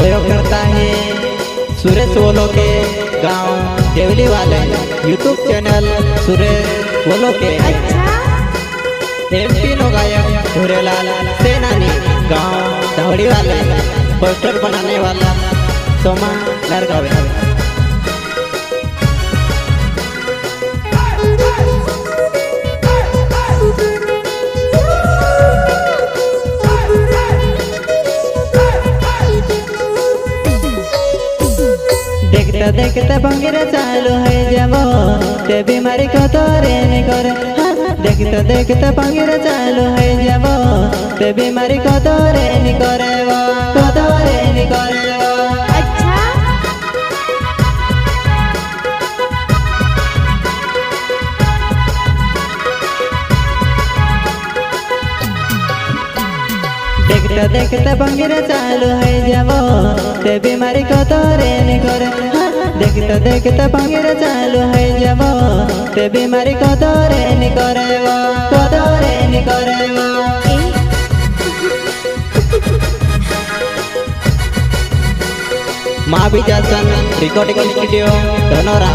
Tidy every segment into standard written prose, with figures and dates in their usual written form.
प्रयोग करता है सुरेश वोलोके गांव देवली वाले यूट्यूब चैनल सुरेश वोलोके। एमपी नो गायक धुरेलाल सेनानी गांव धवड़ी वाले पोस्टर बनाने वाला सोमा लरगावे। देखता देखता भंगिरा चालू है जबो ते बीमारी को तोरे नहीं करे। देखता देखता भंगिरा चालू है जबो ते बीमारी को तोरे नहीं करे वो को तोरे नहीं करे वो। अच्छा देखता देखता भंगिरा चालू है जबो ते बीमारी को तोरे नहीं करे। देखता देखता भंगिरा चालू है जबो ते बीमारी को तोरे नहीं करे वो को तोरे नहीं करे वो। माँ विजासन रिकॉर्डिंग स्टूडियो धनोरा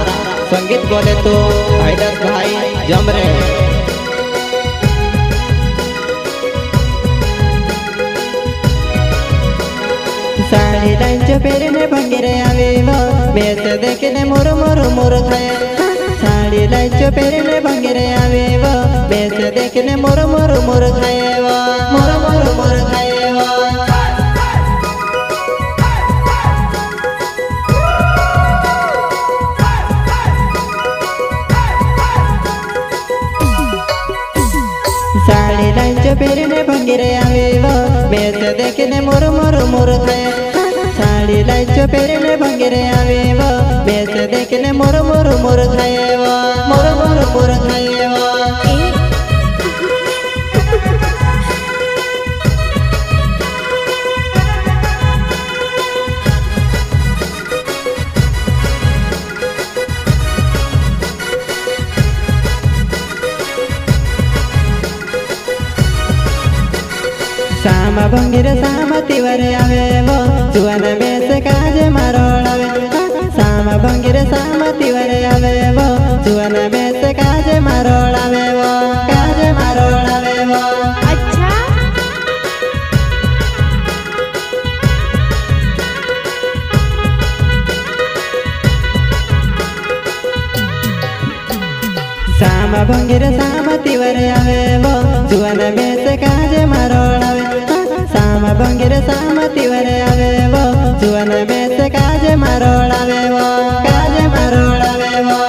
संगीत बोले तो हाइडस भाई जमरे। साड़ी लाइन पेरने भंगिरे आवे वो बेस देखने मोर मोर मोर खाए। साड़ी लाइन पेरने भंगिरे आवे वो बेस देखने मोर मोर मोर खाए वो मोर मोर मोर खाए वो। साड़ी लाइन पेरने भंगिरे आवे वो बेस देखने मोर मोर मोर खाए। साड़ी लाइन पेरने भंगिरे आवे वो बेस देखने मोर मोर मोर खाए वो मोर मोर मोर खाए वो। सामा भंगिरे सामा तिवारे आवे वो जुआन में से काज मारोड़ावे। सामा भंगिरे सामा तिवारे आवे वो जुआन में से काज मारोड़ावे वो काज मारोड़ावे वो। अच्छा सामा भंगिरे सामा तिवारे आवे वो जुआन में से काज मारोड़ावे। सामा भंगिरे सामा तिवारे आवे वो जुआन में से काज मारोड़ावे वो काज मारोड़ावे वो।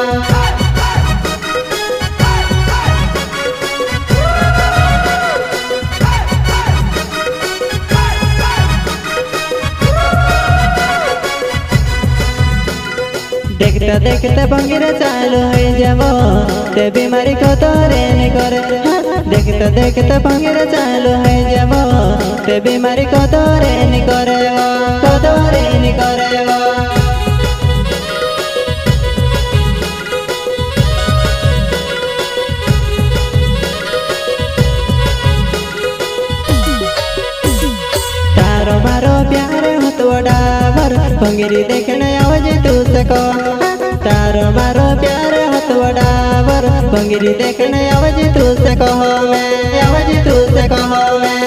देखता देखता भंगिरा चालू है जबो ते बीमारी को तोरे नहीं करे। देखता देखता भंगिरा चालू है जबो ते बीमारी को तोरे नहीं करे वो को तोरे नहीं करे वो। तारो मारो प्यार हथवड़ा भर भंगिरी देखने आवाज तू सको। तारो मारो प्यार हथवड़ा भर भंगिरी देखने आवाज तू सको मैं आवाज तू सको मैं।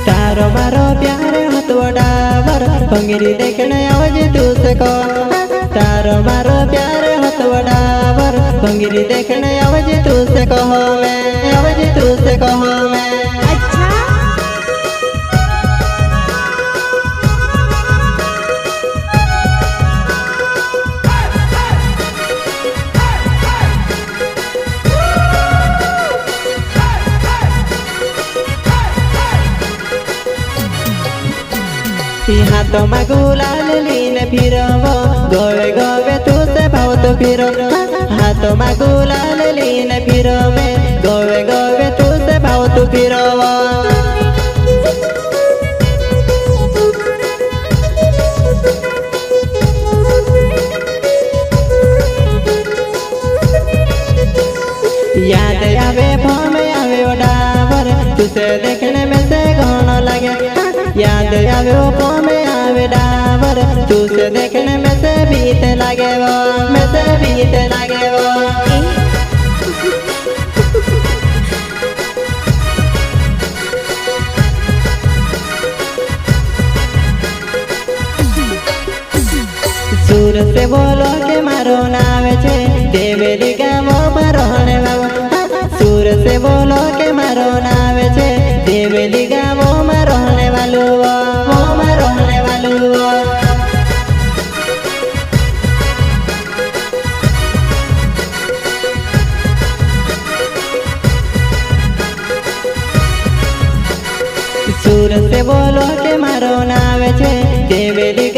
तारो मारो प्यार हथवड़ा भर भंगिरी देखने आवाज तू सको। तारो मारो प्यार हथवड़ा भर भंगिरी देखने आवाज तू से कहो मैं आवाज तू से कहो मैं। अच्छा हाथों में गुलाल लीन फिरवो गोवे गोवे तू से भाव तो फिरो। हाथों में गुलाल लीन फिरो में गोवे गोवे तू से भाव तो फिरो। से देखने में से घोनो लगे याद आवे वो में आवे डाबर तू से देखने में से बीत लगे वो में से बीत लगे वो सूर से बोलो के मारो नावे छे देवेली गामो में रहने वालो सूर से बोलो के मारो नावे छे देवेली गामो में रहने वालो वो में रहने वालो सूर से बोलो के मारो नावे छे देवेली